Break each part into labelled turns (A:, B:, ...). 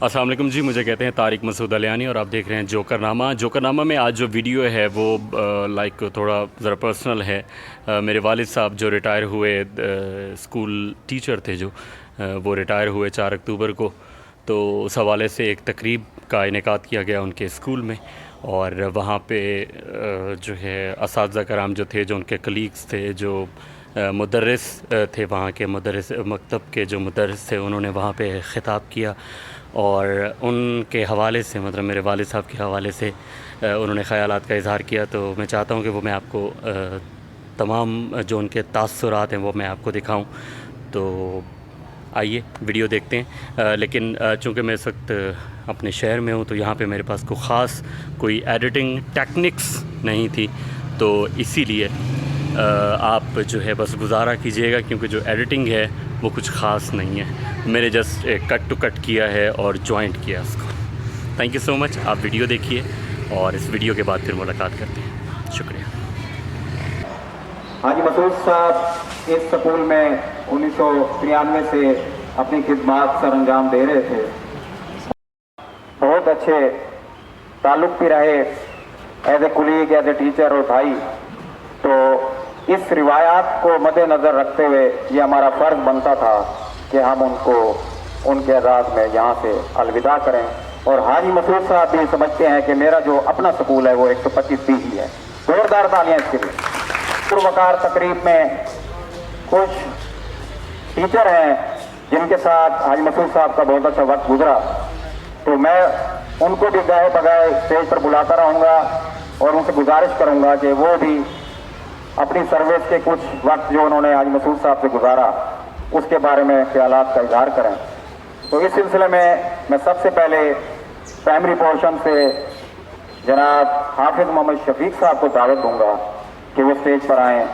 A: السلام علیکم جی، مجھے کہتے ہیں طارق مسعود علیانی اور آپ دیکھ رہے ہیں جوکر نامہ۔ جوکر نامہ میں آج جو ویڈیو ہے وہ لائک تھوڑا ذرا پرسنل ہے۔ میرے والد صاحب جو ریٹائر ہوئے اسکول ٹیچر تھے، جو وہ ریٹائر ہوئے 4 اکتوبر کو، تو اس حوالے سے ایک تقریب کا انعقاد کیا گیا ان کے اسکول میں، اور وہاں پہ جو ہے اساتذہ کرام جو تھے، جو ان کے کلیگس تھے، جو مدرس تھے، وہاں کے مدرس مکتب کے جو مدرس تھے، انہوں نے وہاں پہ خطاب کیا، اور ان کے حوالے سے مطلب میرے والد صاحب کے حوالے سے انہوں نے خیالات کا اظہار کیا۔ تو میں چاہتا ہوں کہ وہ میں آپ کو تمام جو ان کے تاثرات ہیں وہ میں آپ کو دکھاؤں۔ تو آئیے ویڈیو دیکھتے ہیں۔ لیکن چونکہ میں اس وقت اپنے شہر میں ہوں، تو یہاں پہ میرے پاس کوئی ایڈیٹنگ ٹیکنکس نہیں تھی، تو اسی لیے آپ جو ہے بس گزارا کیجیے گا، کیونکہ جو ایڈیٹنگ ہے وہ کچھ خاص نہیں ہے، میں نے جسٹ کٹ ٹو کٹ کیا ہے اور جوائنٹ کیا اس کو۔ تھینک یو سو مچ، آپ ویڈیو دیکھیے اور اس ویڈیو کے بعد پھر ملاقات کرتے ہیں۔ شکریہ۔
B: حاجی مسعود صاحب اس سکول میں 1993 سے اپنی خدمات سر انجام دے رہے تھے، بہت اچھے تعلق بھی رہے as a colleague, as a teacher اور بھائی۔ تو اس روایات کو مد نظر رکھتے ہوئے یہ ہمارا فرض بنتا تھا کہ ہم ان کو ان کے اعزاز میں یہاں سے الوداع کریں، اور حاجی مسعود صاحب بھی سمجھتے ہیں کہ میرا جو اپنا سکول ہے وہ 125 ہی ہے۔ زوردار تالیاں اس کے لیے۔ پروقار تقریب میں کچھ ٹیچر ہیں جن کے ساتھ حاجی مسعود صاحب کا بہت اچھا وقت گزرا، تو میں ان کو بھی گائے بگائے اسٹیج پر بلاتا رہوں گا اور ان سے گزارش کروں گا کہ وہ بھی اپنی سروس کے کچھ وقت جو انہوں نے حاجی مسعود صاحب سے گزارا اس کے بارے میں خیالات کا اظہار کریں۔ تو اس سلسلے میں سب سے پہلے پرائمری پورشن سے جناب حافظ محمد شفیق صاحب کو دعوت دوں گا کہ وہ اسٹیج پر آئیں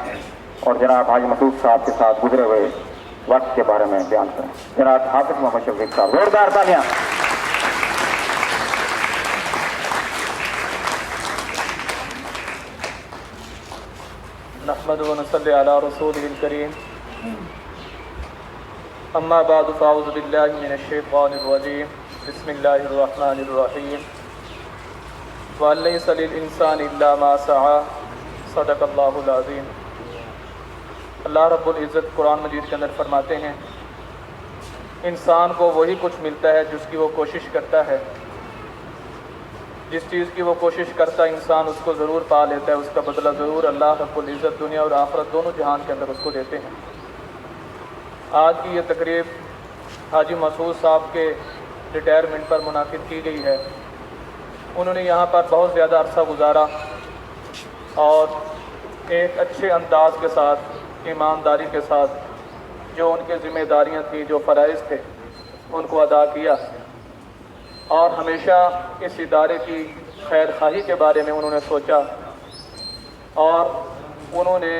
B: اور جناب حاجی مسعود صاحب کے ساتھ گزرے ہوئے وقت کے بارے میں بیان کریں۔ جناب حافظ محمد شفیق صاحب، زوردار تالیاں۔
C: نحمد و نصلی علی رسولہ الکریم، اما بعد فاعوذ باللہ من الشیطان الرجیم، بسم اللہ الرحمن الرحیم، وَأَن لَّيْسَ لِلْإِنسَانِ إِلَّا مَا سَعَىٰ، صدق اللہ العظیم۔ اللہ رب العزت قرآن مجید کے اندر فرماتے ہیں، انسان کو وہی کچھ ملتا ہے جس کی وہ کوشش کرتا ہے۔ جس چیز کی وہ کوشش کرتا ہے انسان اس کو ضرور پا لیتا ہے، اس کا بدلہ ضرور اللہ رب العزت دنیا اور آخرت دونوں جہان کے اندر اس کو دیتے ہیں۔ آج کی یہ تقریب حاجی مسعود صاحب کے ریٹائرمنٹ پر منعقد کی گئی ہے۔ انہوں نے یہاں پر بہت زیادہ عرصہ گزارا اور ایک اچھے انداز کے ساتھ، ایمانداری کے ساتھ جو ان کے ذمہ داریاں تھیں، جو فرائض تھے، ان کو ادا کیا، اور ہمیشہ اس ادارے کی خیر خواہی کے بارے میں انہوں نے سوچا، اور انہوں نے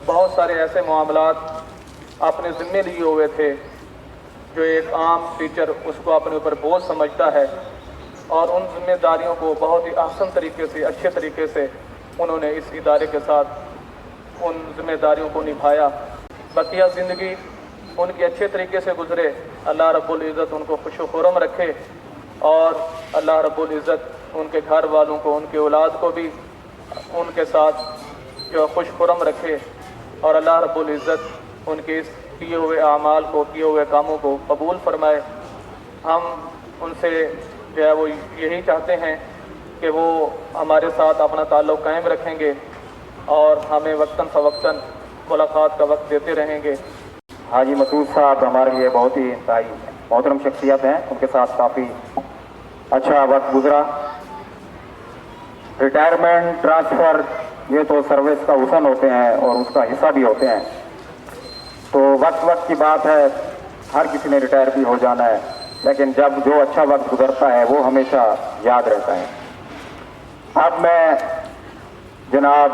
C: بہت سارے ایسے معاملات اپنے ذمے لیے ہوئے تھے جو ایک عام ٹیچر اس کو اپنے اوپر بوجھ سمجھتا ہے، اور ان ذمہ داریوں کو بہت ہی احسن طریقے سے، اچھے طریقے سے انہوں نے اس ادارے کے ساتھ ان ذمہ داریوں کو نبھایا۔ بقیہ زندگی ان کی اچھے طریقے سے گزرے، اللہ رب العزت ان کو خوش و خرم رکھے، اور اللہ رب العزت ان کے گھر والوں کو، ان کے اولاد کو بھی ان کے ساتھ جو خوش خرم رکھے، اور اللہ رب العزت ان کے اس کیے ہوئے اعمال کو، کیے ہوئے کاموں کو قبول فرمائے۔ ہم ان سے جو ہے وہ یہی چاہتے ہیں کہ وہ ہمارے ساتھ اپنا تعلق قائم رکھیں گے اور ہمیں وقتاً فوقتاً ملاقات کا وقت دیتے رہیں گے۔
B: حاجی مسعود صاحب ہمارے لیے بہت ہی انتہائی محترم شخصیت ہیں، ان کے ساتھ کافی اچھا وقت گزرا۔ ریٹائرمنٹ، ٹرانسفر، یہ تو سروس کا حسن ہوتے ہیں اور اس کا حصہ بھی ہوتے ہیں، تو وقت کی بات ہے، ہر کسی نے ریٹائر بھی ہو جانا ہے، لیکن جب جو اچھا وقت گزرتا ہے وہ ہمیشہ یاد رہتا ہے۔ اب میں جناب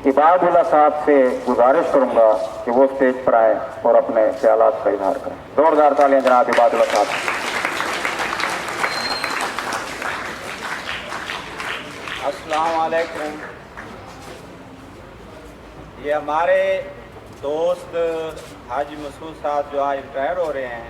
B: عباد اللہ صاحب سے گزارش کروں گا کہ وہ اسٹیج پر آئیں اور اپنے خیالات کا اظہار کریں۔ زوردار تالیاں جناب عباد اللہ صاحب۔
D: السلام علیکم۔ یہ ہمارے دوست حاجی مسعود صاحب جو آج ریٹائر ہو رہے ہیں،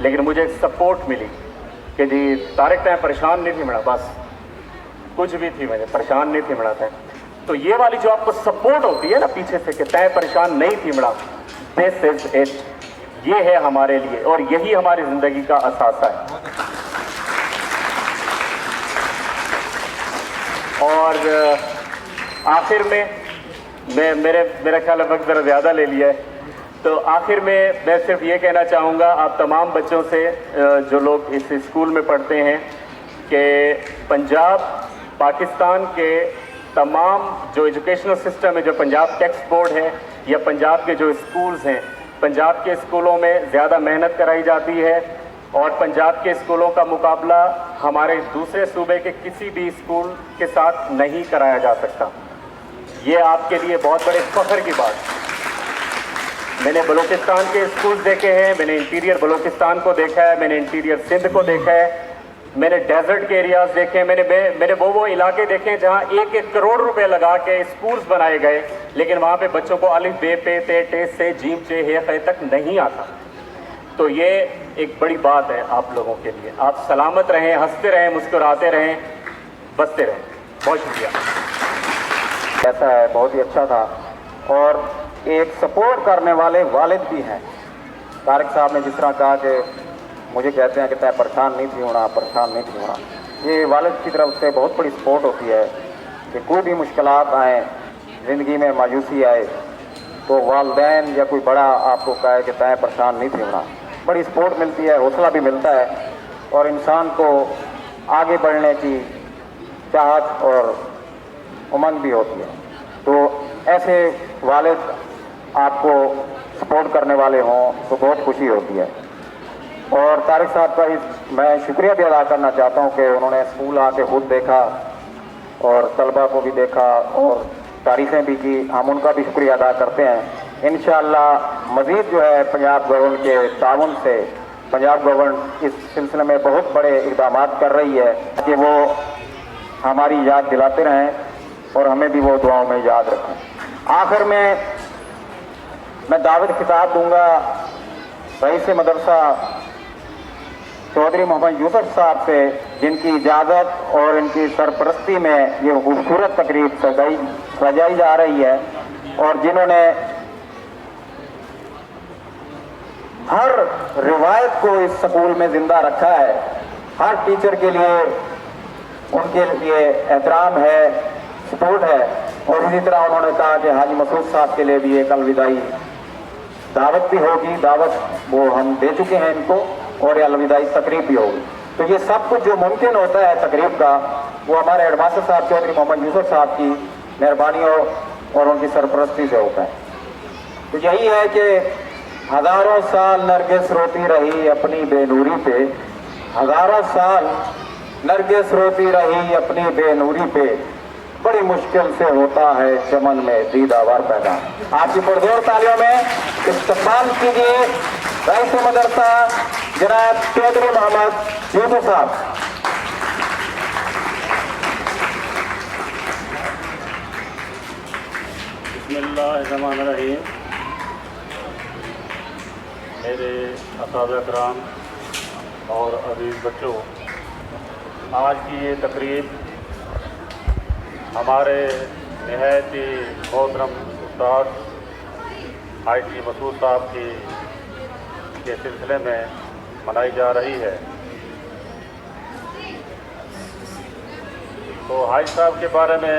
A: لیکن مجھے ایک سپورٹ ملی کہ جی طارق تیں پریشان نہیں تھی مڑا، بس کچھ بھی تھی مجھے پریشان نہیں تھی مڑا تیں. تو یہ والی جو آپ کو سپورٹ ہوتی ہے نا پیچھے سے کہ تیں پریشان نہیں تھی مڑا، دس از اٹ. یہ ہے ہمارے لیے اور یہی ہماری زندگی کا اثاثہ ہے. اور آخر میں میرا خیال ہے وقت ذرا زیادہ لے لیا ہے، تو آخر میں صرف یہ کہنا چاہوں گا آپ تمام بچوں سے جو لوگ اس اسکول میں پڑھتے ہیں کہ پنجاب پاکستان کے تمام جو ایجوکیشنل سسٹم ہے، جو پنجاب ٹیکسٹ بورڈ ہے یا پنجاب کے جو اسکولز ہیں، پنجاب کے اسکولوں میں زیادہ محنت کرائی جاتی ہے اور پنجاب کے اسکولوں کا مقابلہ ہمارے دوسرے صوبے کے کسی بھی اسکول کے ساتھ نہیں کرایا جا سکتا. یہ آپ کے لیے بہت بڑے فخر کی بات. میں نے بلوچستان کے اسکولز دیکھے ہیں، میں نے انٹیریئر بلوچستان کو دیکھا ہے، میں نے انٹیریئر سندھ کو دیکھا ہے، میں نے ڈیزرٹ کے ایریاز دیکھے ہیں، میں نے وہ علاقے دیکھے ہیں جہاں 1-1 کروڑ روپے لگا کے اسکولز بنائے گئے، لیکن وہاں پہ بچوں کو الف بے پے تے ٹے سے جیم چے ہے خے تک نہیں آتا. تو یہ ایک بڑی بات ہے آپ لوگوں کے لیے. آپ سلامت رہیں، ہنستے رہیں، مسکراتے رہیں، بستے رہیں. بہت شکریہ.
B: ایسا ہے بہت ہی اچھا تھا. اور ایک سپورٹ کرنے والے والد بھی ہیں. طارق صاحب نے جس طرح کہا کہ مجھے کہتے ہیں کہ تے پریشان نہیں تھی ہونا، پریشان نہیں تھی ہونا، یہ والد کی طرف سے بہت بڑی سپورٹ ہوتی ہے کہ کوئی بھی مشکلات آئیں، زندگی میں مایوسی آئے تو والدین یا کوئی بڑا آپ کو کہے کہ تے پریشان نہیں تھی ہونا، بڑی سپورٹ ملتی ہے، حوصلہ بھی ملتا ہے اور انسان کو آگے بڑھنے کی چاہت اور امنگ بھی ہوتی ہے. تو ایسے والد آپ کو سپورٹ کرنے والے ہوں تو بہت خوشی ہوتی ہے. اور طارق صاحب کا میں شکریہ بھی ادا کرنا چاہتا ہوں کہ انہوں نے اسکول آ کے خود دیکھا اور طلبہ کو بھی دیکھا اور تعریفیں بھی کی. ہم ان کا بھی شکریہ ادا کرتے ہیں. انشاءاللہ مزید جو ہے پنجاب گورنمنٹ کے تعاون سے پنجاب گورنمنٹ اس سلسلے میں بہت بڑے اقدامات کر رہی ہے کہ وہ ہماری یاد دلاتے رہیں اور ہمیں بھی وہ دعاؤں میں یاد رکھیں. آخر میں دعوت خطاب دوں گا رئیس مدرسہ چودھری محمد یوسف صاحب سے، جن کی اجازت اور ان کی سرپرستی میں یہ خوبصورت تقریب سجائی جا رہی ہے اور جنہوں نے ہر روایت کو اس سکول میں زندہ رکھا ہے. ہر ٹیچر کے لیے ان کے لیے احترام ہے، سپورٹ ہے. اور اسی طرح انہوں نے کہا کہ حاجی مسعود صاحب کے لیے بھی ایک الوداعی دعوت بھی ہوگی. دعوت وہ ہم دے چکے ہیں ان کو اور یہ الوداعی تقریب بھی ہوگی. تو یہ سب کچھ جو ممکن ہوتا ہے تقریب کا وہ ہمارے ہیڈ ماسٹر صاحب چودھری محمد یوسف صاحب کی مہربانیوں اور ان کی سرپرستی سے ہوتا ہے. تو یہی ہے کہ ہزاروں سال نرگس روتی رہی اپنی بے نوری پہ، ہزاروں سال نرگس روتی رہی اپنی بے نوری پہ، بڑی مشکل سے ہوتا ہے چمن میں دیداور پیدا. آپ کی پرزور تالیوں میں استقبال کیجیے رئیس مدرسہ جناب چودھری محمد یوسف صاحب.
E: بسم اللہ الرحمن الرحیم. میرے اساتذہ کرام اور عزیز بچوں، آج کی یہ تقریب ہمارے نہایت ہی محترم استاد حاجی مسعود صاحب کی کے سلسلے میں منائی جا رہی ہے. تو حاجی صاحب کے بارے میں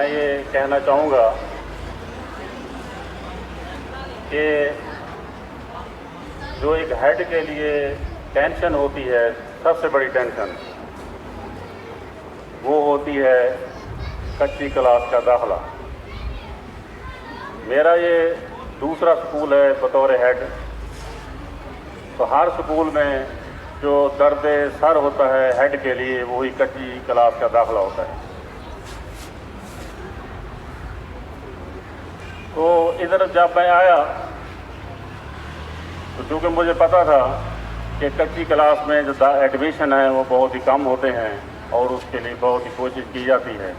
E: یہ کہنا چاہوں گا کہ جو ایک ہیڈ کے لیے ٹینشن ہوتی ہے، سب سے بڑی ٹینشن وہ ہوتی ہے کچی کلاس کا داخلہ. میرا یہ دوسرا سکول ہے بطور ہیڈ. تو ہر سکول میں جو درد سر ہوتا ہے ہیڈ کے لیے وہی کچی کلاس کا داخلہ ہوتا ہے. تو ادھر جب میں آیا تو چونکہ مجھے پتا تھا کہ کچی کلاس میں جو ایڈمیشن ہے وہ بہت ہی کم ہوتے ہیں اور اس کے لیے بہت ہی کوشش کی جاتی ہے.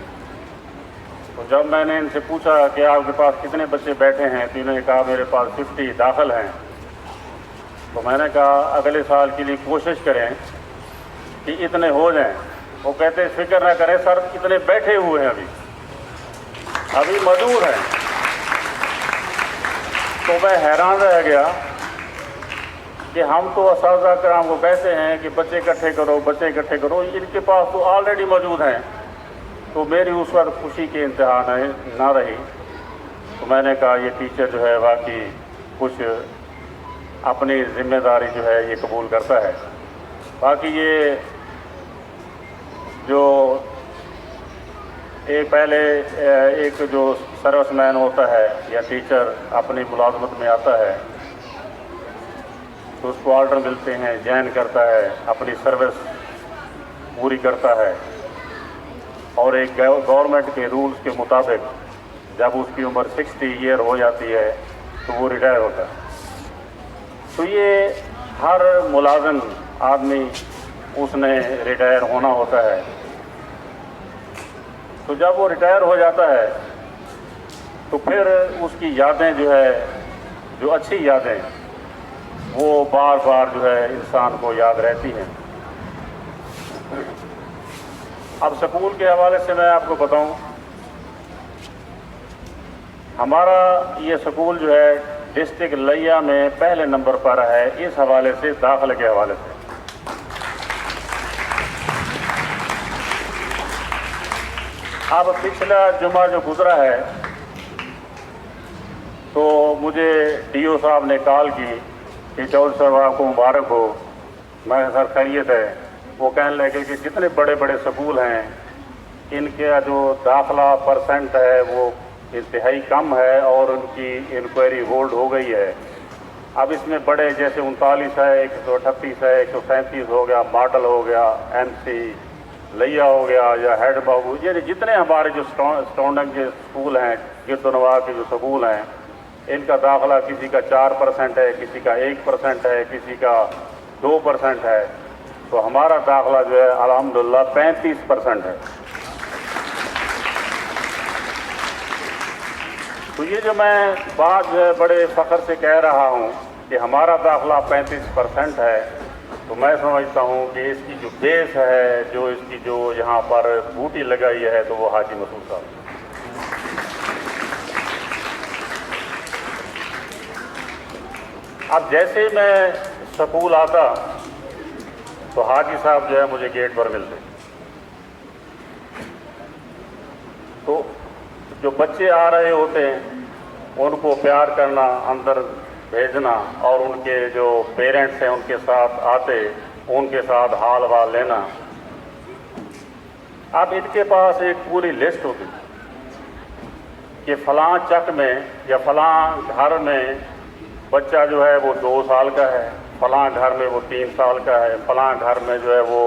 E: تو جب میں نے ان سے پوچھا کہ آپ کے پاس کتنے بچے بیٹھے ہیں تو انہوں نے کہا میرے پاس 50 داخل ہیں تو میں نے کہا اگلے سال کے لیے کوشش کریں کہ اتنے ہو جائیں. وہ کہتے فکر نہ کریں سر, اتنے بیٹھے ہوئے ہیں ابھی موجود ہیں. تو میں حیران رہ گیا کہ ہم تو اساتذہ کرام کو کہتے ہیں کہ بچے اکٹھے کرو, بچے اکٹھے کرو, ان کے پاس تو آلریڈی موجود ہیں. تو میری اس وقت خوشی کے انتہا نہ رہی. تو میں نے کہا یہ ٹیچر جو ہے واقعی کچھ اپنی ذمہ داری جو ہے یہ قبول کرتا ہے. باقی یہ جو پہلے ایک جو سروس مین ہوتا ہے یا ٹیچر اپنی ملازمت میں آتا ہے تو اس کو آرڈر ملتے ہیں, جوائن کرتا ہے, اپنی سروس پوری کرتا ہے, اور ایک گورنمنٹ کے رولز کے مطابق جب اس کی عمر 60 ایئر ہو جاتی ہے تو وہ ریٹائر ہوتا ہے. تو یہ ہر ملازم آدمی اس نے ریٹائر ہونا ہوتا ہے. تو جب وہ ریٹائر ہو جاتا ہے تو پھر اس کی یادیں جو ہے, جو اچھی یادیں, وہ بار بار جو ہے انسان کو یاد رہتی ہیں. اب سکول کے حوالے سے میں آپ کو بتاؤں, ہمارا یہ سکول جو ہے ڈسٹرکٹ لیا میں پہلے نمبر پر ہے اس حوالے سے, داخلے کے حوالے سے. اب پچھلا جمعہ جو گزرا ہے تو مجھے ڈی او صاحب نے کال کی کہ چودھری صاحب آپ کو مبارک ہو. میں سر خیریت ہے. وہ کہنے لگے کہ جتنے بڑے بڑے سکول ہیں ان کا جو داخلہ پرسنٹ ہے وہ انتہائی کم ہے اور ان کی انکوائری ہولڈ ہو گئی ہے. اب اس میں بڑے جیسے 39 ہے, 138 ہے, 137 ہو گیا, ماڈل ہو گیا, ایم سی لیا ہو گیا, یا ہیڈ بابو, یعنی جتنے ہمارے جو اسٹونڈنگ کے اسکول ہیں, گرد و نواح کے جو سکول ہیں, ان کا داخلہ کسی کا 4% ہے, کسی کا 1% ہے, کسی کا 2% ہے. تو ہمارا داخلہ جو ہے الحمدللہ 35% ہے. تو یہ جو میں بات جو ہے بڑے فخر سے کہہ رہا ہوں کہ ہمارا داخلہ 35% ہے, تو میں سمجھتا ہوں کہ اس کی جو بیس ہے, جو اس کی جو یہاں پر بوٹی لگائی ہے, تو وہ حاجی مسعود صاحب. اب جیسے میں سکول آتا تو حاجی صاحب جو ہے مجھے گیٹ پر ملتے. تو جو بچے آ رہے ہوتے ہیں ان کو پیار کرنا, اندر بھیجنا, اور ان کے جو پیرنٹس ہیں ان کے ساتھ آتے, ان کے ساتھ حال وال لینا. اب ان کے پاس ایک پوری لسٹ ہوتی کہ فلاں چک میں یا فلاں گھر میں بچہ جو ہے وہ 2 سال کا ہے, فلاں گھر میں وہ 3 سال کا ہے, فلاں گھر میں جو ہے وہ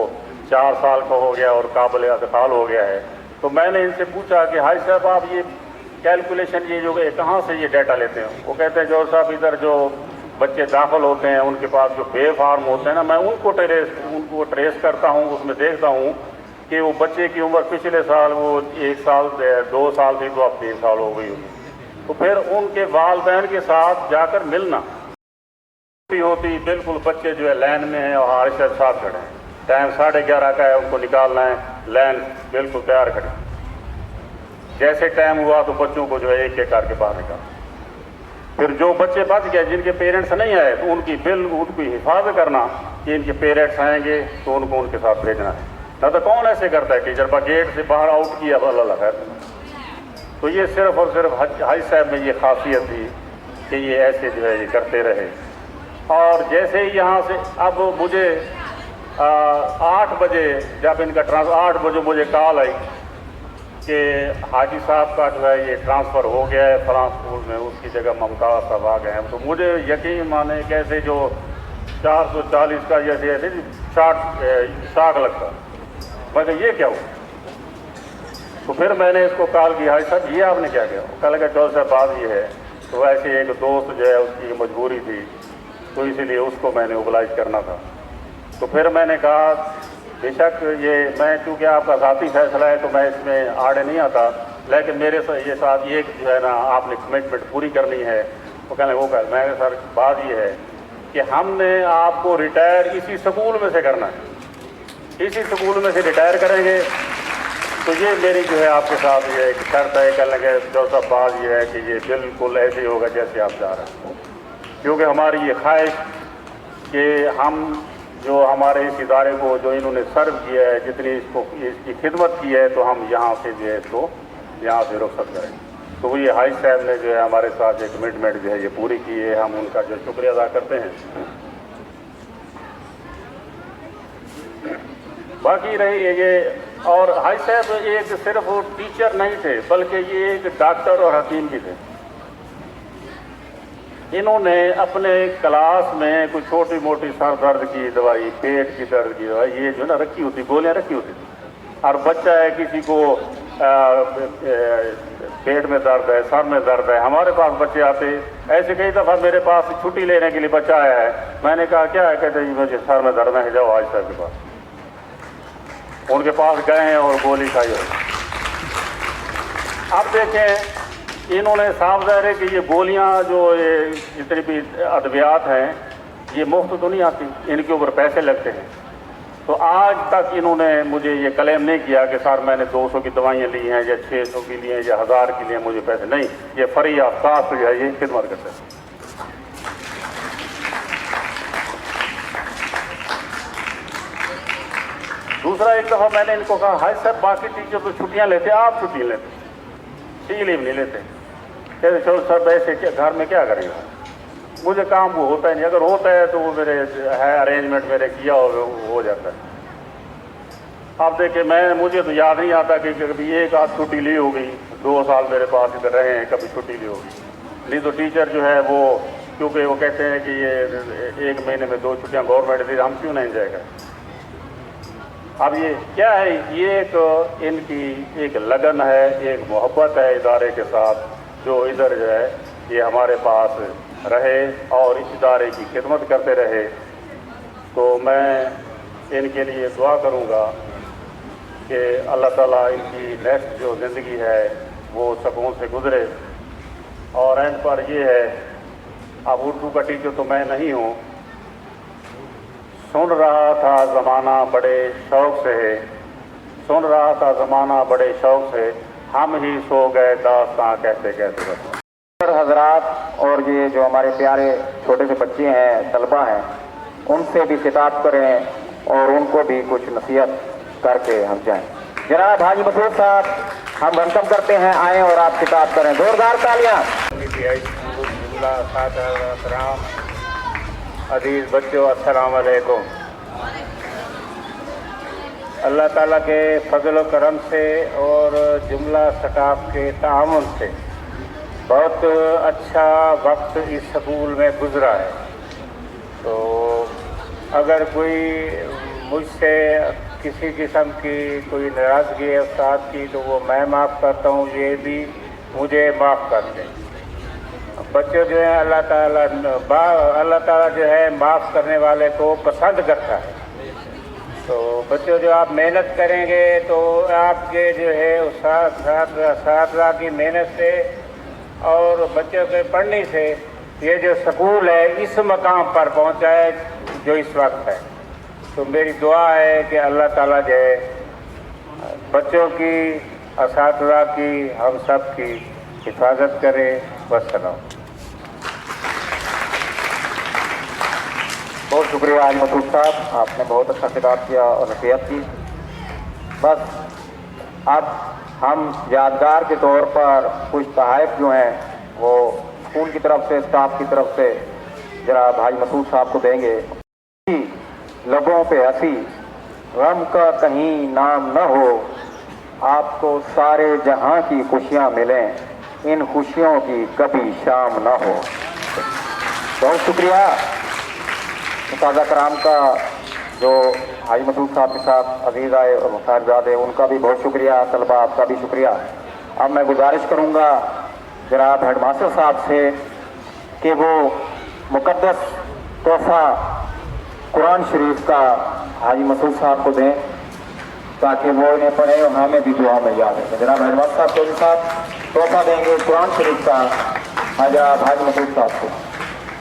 E: 4 سال کا ہو گیا اور قابل انتقال ہو گیا ہے. تو میں نے ان سے پوچھا کہ حاجی صاحب آپ یہ کیلکولیشن یہ جو ہے کہاں سے یہ ڈیٹا لیتے ہیں؟ وہ کہتے ہیں جوہر صاحب ادھر جو بچے داخل ہوتے ہیں ان کے پاس جو پے فارم ہوتے ہیں نا, میں ان کو ٹریس کرتا ہوں, اس میں دیکھتا ہوں کہ وہ بچے کی عمر پچھلے سال وہ 1 سال 2 سال تھی تو اب 3 سال ہو گئی ہوگی. تو پھر ان کے والدین کے ساتھ جا کر ملنا ہوتی. بالکل بچے جو ہے لائن میں ہیں اور حارث صاحب کھڑے ہیں, ٹائم 11:30 کا ہے, ان کو نکالنا ہے, لائن بالکل تیار کھڑی. جیسے ٹائم ہوا تو بچوں کو جو ہے ایک ایک کر کے باہر نکالا. پھر جو بچے بچ گئے جن کے پیرنٹس نہیں آئے تو ان کی حفاظت کرنا کہ ان کے پیرنٹس آئیں گے تو ان کو ان کے ساتھ بھیجنا ہے. نہ تو کون ایسے کرتا ہے ٹیچر پر گیٹ سے باہر آؤٹ کیا اللہ خیر. تو یہ صرف اور صرف حاجی صاحب میں یہ خاصیت تھی کہ یہ ایسے جو ہے یہ کرتے رہے. اور جیسے ہی یہاں سے اب مجھے 8 بجے جب ان کا 8 بجے مجھے کال آئی کہ حاجی صاحب کا جو ہے یہ ٹرانسفر ہو گیا ہے فلاں اسکول میں, اس کی جگہ ممتاز صاحب آ گئے ہیں. تو مجھے یقین مانے کیسے جو 440 کا جیسے ایسے شاک لگتا. میں کہ یہ کیا ہوا؟ تو پھر میں نے اس کو کال کی حاجی صاحب یہ آپ نے کیا کیا؟ کہا لگا چودھری صاحب بات یہ ہے. تو ایسے ایک دوست جو ہے اس کی مجبوری تھی تو اسی لیے اس کو میں نے اوبلائز کرنا تھا. تو پھر میں نے کہا بے شک یہ میں چونکہ آپ کا ذاتی فیصلہ ہے تو میں اس میں آڑے نہیں آتا, لیکن میرے ساتھ یہ جو ہے نا آپ نے کمٹمنٹ پوری کرنی ہے. وہ کہنے وہ کہ میں سر بات یہ ہے کہ ہم نے آپ کو ریٹائر اسی سکول میں سے کرنا ہے, اسی سکول میں سے ریٹائر کریں گے. تو یہ میری جو ہے آپ کے ساتھ یہ ایک شرط ہے کہ لگے جو سب بات یہ ہے کہ یہ بالکل ایسے ہی ہوگا جیسے آپ چاہ رہے ہیں, کیونکہ ہماری یہ خواہش کہ ہم جو ہمارے اس ادارے کو جو انہوں نے سرو کیا ہے, جتنی اس کی خدمت کی ہے, تو ہم یہاں سے جو ہے اس کو یہاں سے رخصت کریں. تو وہ یہ حاج صاحب نے جو ہے ہمارے ساتھ یہ کمٹمنٹ جو ہے یہ پوری کی ہے, ہم ان کا جو شکریہ ادا کرتے ہیں. باقی رہی یہ, اور حاج صاحب ایک صرف ٹیچر نہیں تھے بلکہ یہ ایک ڈاکٹر اور حکیم بھی تھے. انہوں نے اپنے کلاس میں کوئی چھوٹی موٹی سر درد کی دوائی, پیٹ کی درد کی دوائی, یہ جو نا رکھی ہوتی, گولیاں رکھی ہوتی تھی. اور بچہ ہے, کسی کو پیٹ میں درد ہے, سر میں درد ہے, ہمارے پاس بچے آتے, ایسے کئی دفعہ میرے پاس چھٹی لینے کے لیے بچہ آیا ہے, میں نے کہا کیا ہے, کہتے ہیں مجھے سر میں درد ہے, جاؤ حاج صاحب کے پاس. ان کے پاس گئے ہیں اور گولی کھائی ہوئی. اب دیکھیں انہوں نے صاف ظاہر ہے کہ یہ گولیاں جو یہ جتنی بھی ادویات ہیں یہ مفت تو نہیں آتی, ان کے اوپر پیسے لگتے ہیں. تو آج تک انہوں نے مجھے یہ کلیم نہیں کیا کہ سر میں نے 200 کی دوائیاں لی ہیں یا 600 کی لی ہیں یا 1000 کی لی ہیں, مجھے پیسے نہیں. یہ فری آف کاسٹ جو ہے یہ خدمت کرتے ہیں. دوسرا, ایک دفعہ میں نے ان کو کہا حاج صاحب باقی ٹیچر تو چھٹیاں لیتے, آپ چھٹی لیتے, سی لیو نہیں لیتے. کہتے چلو سر ایسے گھر میں کیا کریں گا, مجھے کام وہ ہوتا ہے نہیں, اگر ہوتا ہے تو وہ میرے ہے ارینجمنٹ میرے کیا ہو جاتا ہے. آپ دیکھیں مجھے تو یاد نہیں آتا کہ کبھی ایک آدھ چھٹی لی ہوگی, 2 سال میرے پاس ادھر رہے ہیں, کبھی چھٹی لی ہوگی نہیں. تو ٹیچر جو ہے وہ کیونکہ وہ کہتے ہیں کہ یہ 1 مہینے میں 2 چھٹیاں گورنمنٹ دی, ہم کیوں نہیں جائے گا. اب یہ کیا ہے, یہ ایک ان کی ایک لگن ہے, ایک محبت ہے ادارے کے ساتھ, جو ادھر جو ہے یہ ہمارے پاس رہے اور اس ادارے کی خدمت کرتے رہے. تو میں ان کے لیے دعا کروں گا کہ اللہ تعالیٰ ان کی نیکسٹ جو زندگی ہے وہ سکون سے گزرے. اور اینڈ پر یہ ہے, اب اردو کا ٹیچر تو میں نہیں ہوں, سن رہا تھا زمانہ بڑے شوق سے ہے, سن رہا تھا زمانہ بڑے شوق سے, ہم ہی سو گئے داستاں کہتے کہتے.
B: حضرات اور یہ جو ہمارے پیارے چھوٹے سے بچے ہیں, طلبہ ہیں, ان سے بھی خطاب کریں اور ان کو بھی کچھ نصیحت کر کے ہم جائیں. جناب حاجی مسعود صاحب ہم ویلکم کرتے ہیں, آئیں اور آپ خطاب کریں. زوردار تالیاں.
D: عزیز بچوں السلام علیکم. اللہ تعالیٰ کے فضل و کرم سے اور جملہ سٹاف کے تعاون سے بہت اچھا وقت اس سکول میں گزرا ہے. تو اگر کوئی مجھ سے کسی قسم کی کوئی ناراضگی ہے استاد کی تو وہ میں معاف کرتا ہوں, یہ بھی مجھے معاف کر دیں. بچوں جو ہیں اللہ تعالیٰ جو ہے معاف کرنے والے کو پسند کرتا ہے. تو بچوں جو آپ محنت کریں گے تو آپ کے جو ہے اساتذہ کی محنت سے اور بچوں کے پڑھنے سے یہ جو سکول ہے اس مقام پر پہنچا ہے جو اس وقت ہے. تو میری دعا ہے کہ اللہ تعالیٰ جو ہے بچوں کی, اساتذہ کی, ہم سب کی حفاظت کرے. والسلام.
B: بہت شکریہ حاجی مسعود صاحب, آپ نے بہت اچھا خطاب کیا اور نصیحت کی. بس اب ہم یادگار کے طور پر کچھ تحائف جو ہیں وہ اسکول کی طرف سے, اسٹاف کی طرف سے جناب حاجی مسعود صاحب کو دیں گے. لبوں پہ ہنسی, غم کا کہیں نام نہ ہو, آپ کو سارے جہاں کی خوشیاں ملیں, ان خوشیوں کی کبھی شام نہ ہو. بہت شکریہ اساتذہ کرام کا جو حاجی مسعود صاحب کے ساتھ عزیز آئے اور مختار ان کا بھی بہت شکریہ. طلبہ آپ کا بھی شکریہ. اب میں گزارش کروں گا جناب ہیڈ ماسٹر صاحب سے کہ وہ مقدس تحفہ قرآن شریف کا حاجی مسعود صاحب کو دیں تاکہ وہ انہیں پڑھیں اور ہمیں بھی دعا میں یاد رکھیں. جناب ہیڈ ماسٹر صاحب کے ساتھ تحفہ دیں گے قرآن شریف کا جناب حاجی مسعود صاحب کو.